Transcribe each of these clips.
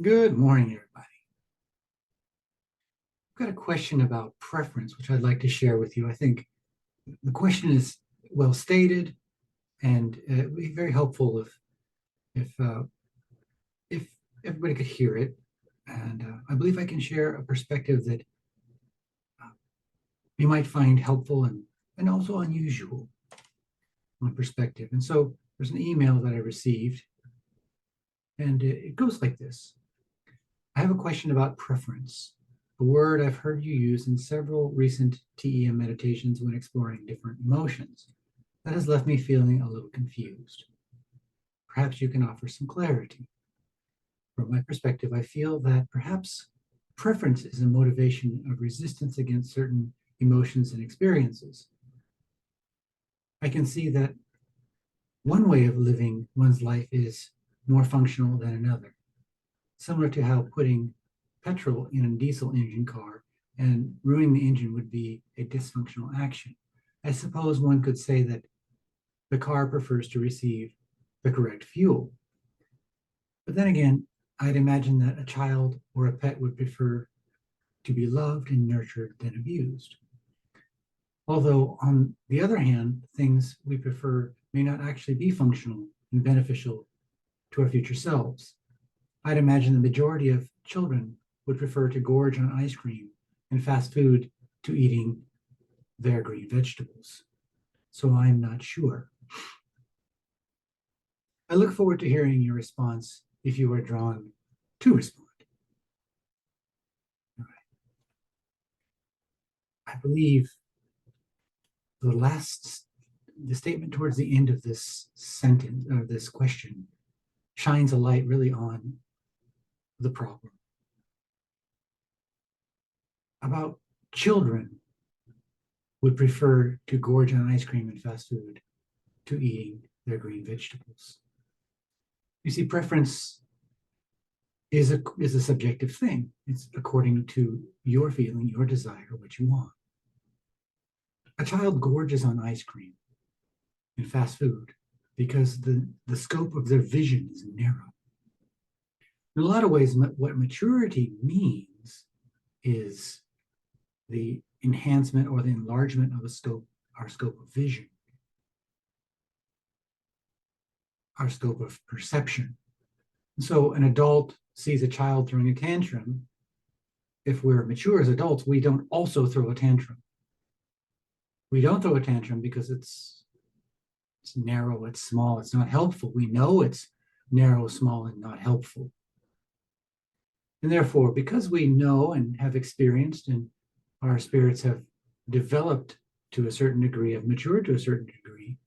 Good morning, everybody. I've got a question about preference, which I'd like to share with you. I think the question is well stated, and it would be very helpful if everybody could hear it. And I believe I can share a perspective that uh, you might find helpful and also unusual on perspective. And so there's an email that I received, and it goes like this. I have a question about preference, a word I've heard you use in several recent TEM meditations when exploring different emotions. That has left me feeling a little confused. Perhaps you can offer some clarity. From my perspective, I feel that perhaps preference is a motivation of resistance against certain emotions and experiences. I can see that one way of living one's life is more functional than another, similar to how putting petrol in a diesel engine car and ruining the engine would be a dysfunctional action. I suppose one could say that the car prefers to receive the correct fuel. But then again, I'd imagine that a child or a pet would prefer to be loved and nurtured than abused. Although, on the other hand, things we prefer may not actually be functional and beneficial to our future selves. I'd imagine the majority of children would prefer to gorge on ice cream and fast food to eating their green vegetables. So I'm not sure. I look forward to hearing your response if you are drawn to respond. All right. I believe the statement towards the end of this sentence, or this question, shines a light really on the problem. About children would prefer to gorge on ice cream and fast food to eating their green vegetables. You see, preference is a subjective thing. It's according to your feeling, your desire, what you want. A child gorges on ice cream and fast food because the scope of their vision is narrow. In a lot of ways, what maturity means is the enhancement or the enlargement of our scope of vision, our scope of perception. So an adult sees a child throwing a tantrum. If we're mature as adults, we don't also throw a tantrum. We don't throw a tantrum because it's narrow, it's small, it's not helpful. We know it's narrow, small, and not helpful. And therefore, because we know and have experienced, and our spirits have developed to a certain degree, have matured to a certain degree,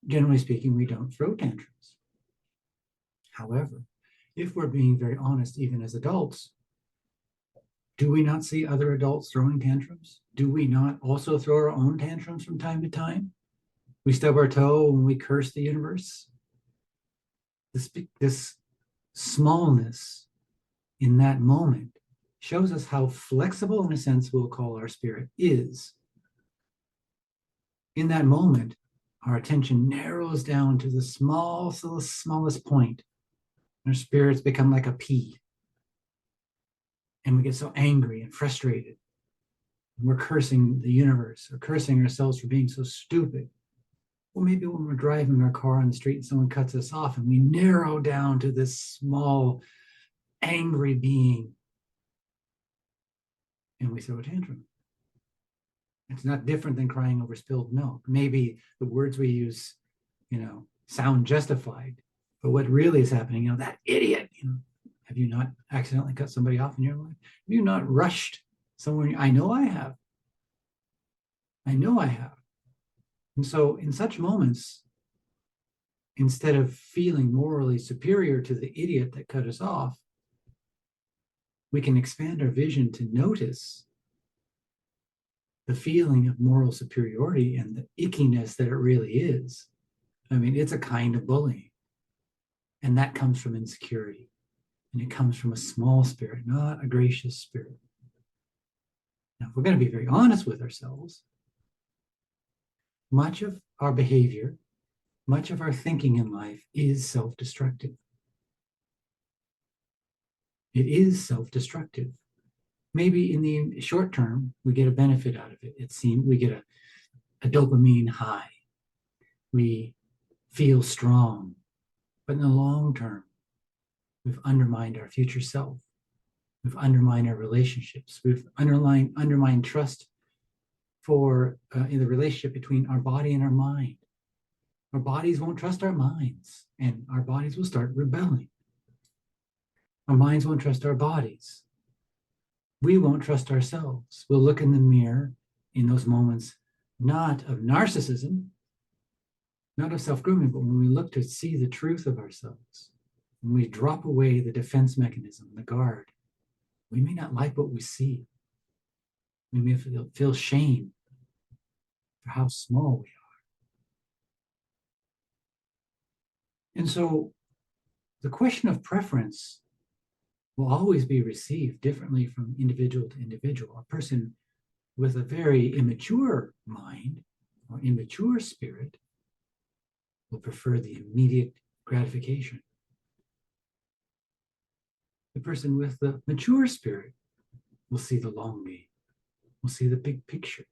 generally speaking, we don't throw tantrums. However, if we're being very honest, even as adults, do we not see other adults throwing tantrums? Do we not also throw our own tantrums from time to time? We stub our toe and we curse the universe. This smallness in that moment shows us how flexible, in a sense, we'll call our spirit is. In that moment, our attention narrows down to the smallest point. Our spirits become like a pea. And we get so angry and frustrated. And we're cursing the universe or cursing ourselves for being so stupid. Or maybe when we're driving our car on the street and someone cuts us off and we narrow down to this small, angry being and we throw a tantrum. It's not different than crying over spilled milk. Maybe the words we use, sound justified, but what really is happening, that idiot, have you not accidentally cut somebody off in your life? Have you not rushed somewhere? I know I have. And so in such moments, instead of feeling morally superior to the idiot that cut us off, we can expand our vision to notice the feeling of moral superiority and the ickiness that it really is. I mean, it's a kind of bullying. And that comes from insecurity. And it comes from a small spirit, not a gracious spirit. Now, if we're going to be very honest with ourselves, much of our behavior, much of our thinking in life is self-destructive. It is self-destructive. Maybe in the short term, we get a benefit out of it. It seems we get a dopamine high. We feel strong. But in the long term, we've undermined our future self. We've undermined our relationships. We've undermined trust in the relationship between our body and our mind. Our bodies won't trust our minds, and our bodies will start rebelling. Our minds won't trust our bodies. We won't trust ourselves. We'll look in the mirror in those moments, not of narcissism, not of self-grooming, but when we look to see the truth of ourselves, when we drop away the defense mechanism, the guard, we may not like what we see. We may feel shame for how small we are. And so the question of preference will always be received differently from individual to individual. A person with a very immature mind or immature spirit will prefer the immediate gratification. The person with the mature spirit will see the long game, will see the big picture.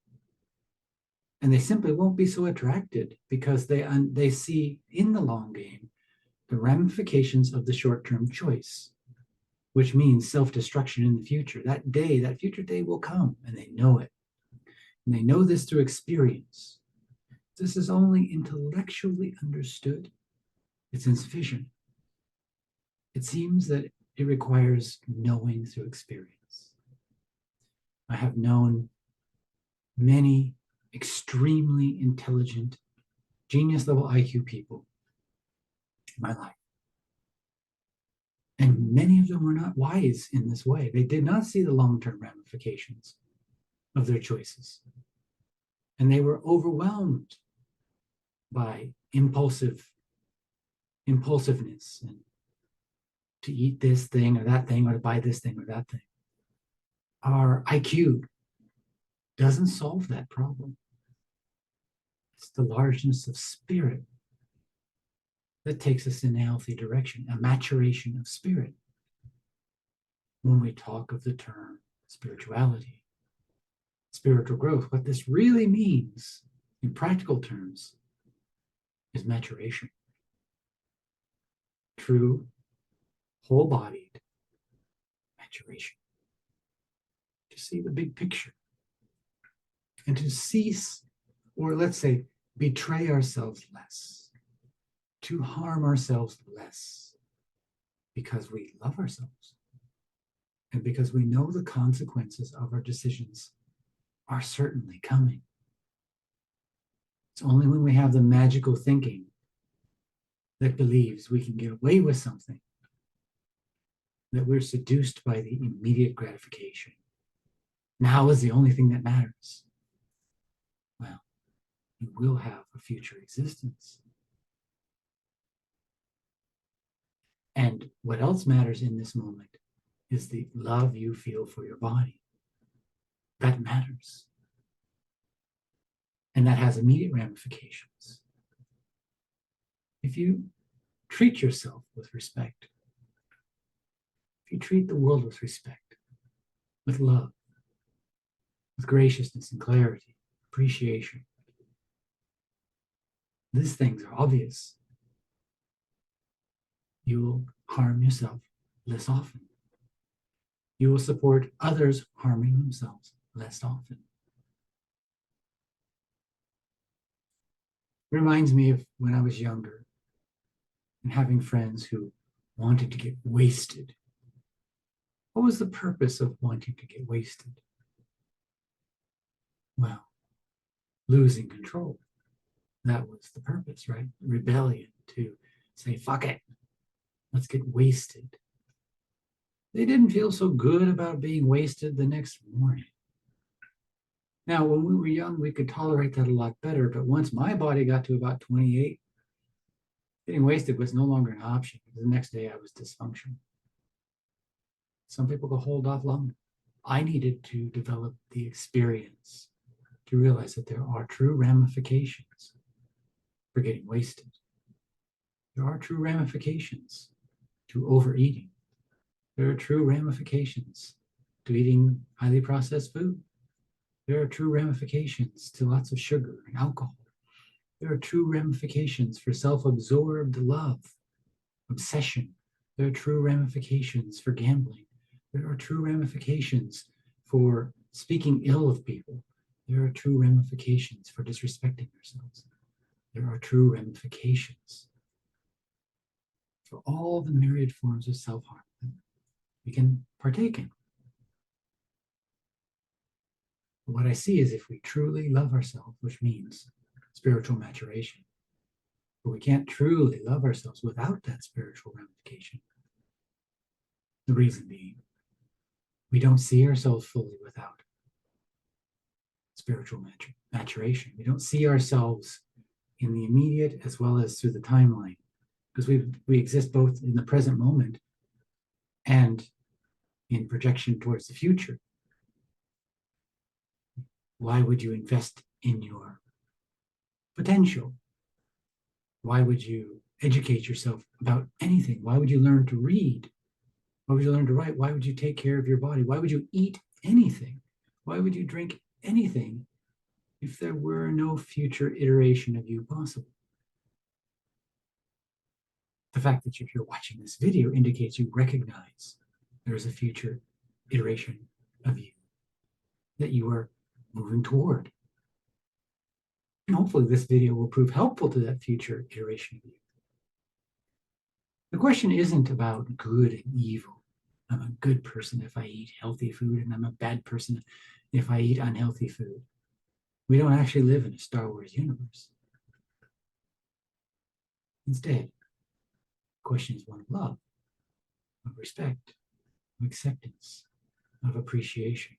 And they simply won't be so attracted because they see in the long game the ramifications of the short-term choice, which means self-destruction in the future. That future day will come, and they know it. And they know this through experience. This is only intellectually understood. It's insufficient. It seems that it requires knowing through experience. I have known many extremely intelligent, genius-level IQ people in my life. And many of them were not wise in this way. They did not see the long-term ramifications of their choices. And they were overwhelmed by impulsiveness and to eat this thing or that thing or to buy this thing or that thing. Our IQ doesn't solve that problem. It's the largeness of spirit that takes us in a healthy direction, a maturation of spirit. When we talk of the term spirituality, spiritual growth, what this really means in practical terms is maturation. True, whole-bodied maturation. To see the big picture and to cease, or let's say, betray ourselves less, to harm ourselves less, because we love ourselves and because we know the consequences of our decisions are certainly coming. It's only when we have the magical thinking that believes we can get away with something that we're seduced by the immediate gratification. Now is the only thing that matters. Well, you will have a future existence. And what else matters in this moment is the love you feel for your body. That matters. And that has immediate ramifications. If you treat yourself with respect, if you treat the world with respect, with love, with graciousness and clarity, appreciation, these things are obvious. You will harm yourself less often. You will support others harming themselves less often. It reminds me of when I was younger and having friends who wanted to get wasted. What was the purpose of wanting to get wasted? Well, losing control. That was the purpose, right? Rebellion, to say, fuck it, let's get wasted. They didn't feel so good about being wasted the next morning. Now, when we were young, we could tolerate that a lot better, but once my body got to about 28, getting wasted was no longer an option. The next day I was dysfunctional. Some people could hold off longer. I needed to develop the experience to realize that there are true ramifications for getting wasted. There are true ramifications to overeating. There are true ramifications to eating highly processed food. There are true ramifications to lots of sugar and alcohol. There are true ramifications for self-absorbed love, obsession. There are true ramifications for gambling. There are true ramifications for speaking ill of people. There are true ramifications for disrespecting ourselves. There are true ramifications for all the myriad forms of self-harm that we can partake in. But what I see is if we truly love ourselves, which means spiritual maturation, but we can't truly love ourselves without that spiritual ramification. The reason being, we don't see ourselves fully without spiritual maturation. We don't see ourselves in the immediate as well as through the timeline, because we exist both in the present moment and in projection towards the future. Why would you invest in your potential? Why would you educate yourself about anything? Why would you learn to read? Why would you learn to write? Why would you take care of your body? Why would you eat anything? Why would you drink anything if there were no future iteration of you possible? The fact that if you're watching this video indicates you recognize there is a future iteration of you that you are moving toward. And hopefully this video will prove helpful to that future iteration of you. The question isn't about good and evil. I'm a good person if I eat healthy food, and I'm a bad person if I eat unhealthy food. We don't actually live in a Star Wars universe. Instead, the question is one of love, of respect, of acceptance, of appreciation.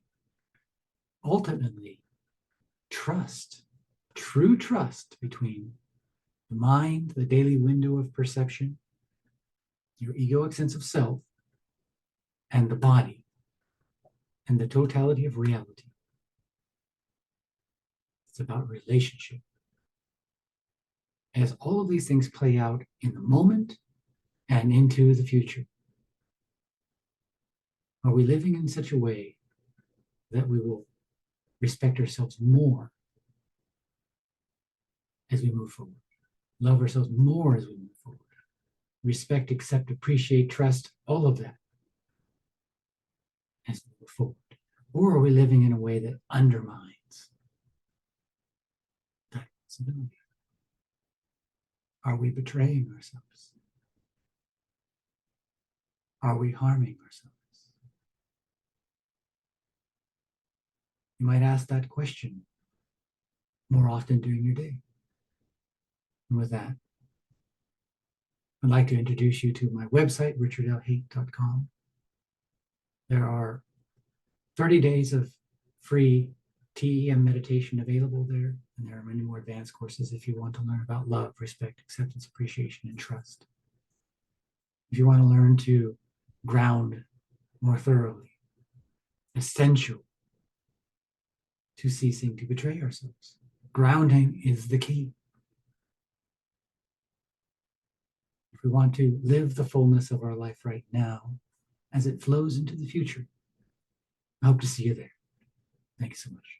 Ultimately, trust, true trust between the mind, the daily window of perception, your egoic sense of self, and the body, and the totality of reality. It's about relationship. As all of these things play out in the moment and into the future, are we living in such a way that we will respect ourselves more as we move forward, love ourselves more as we move forward, respect, accept, appreciate, trust, all of that as we move forward? Or are we living in a way that undermines that possibility? Are we betraying ourselves? Are we harming ourselves? You might ask that question more often during your day. And with that, I'd like to introduce you to my website, richardlhaight.com. There are 30 days of free TEM meditation available there, and there are many more advanced courses if you want to learn about love, respect, acceptance, appreciation, and trust. If you want to learn to ground more thoroughly, essential to ceasing to betray ourselves. Grounding is the key. If we want to live the fullness of our life right now as it flows into the future, I hope to see you there. Thank you so much.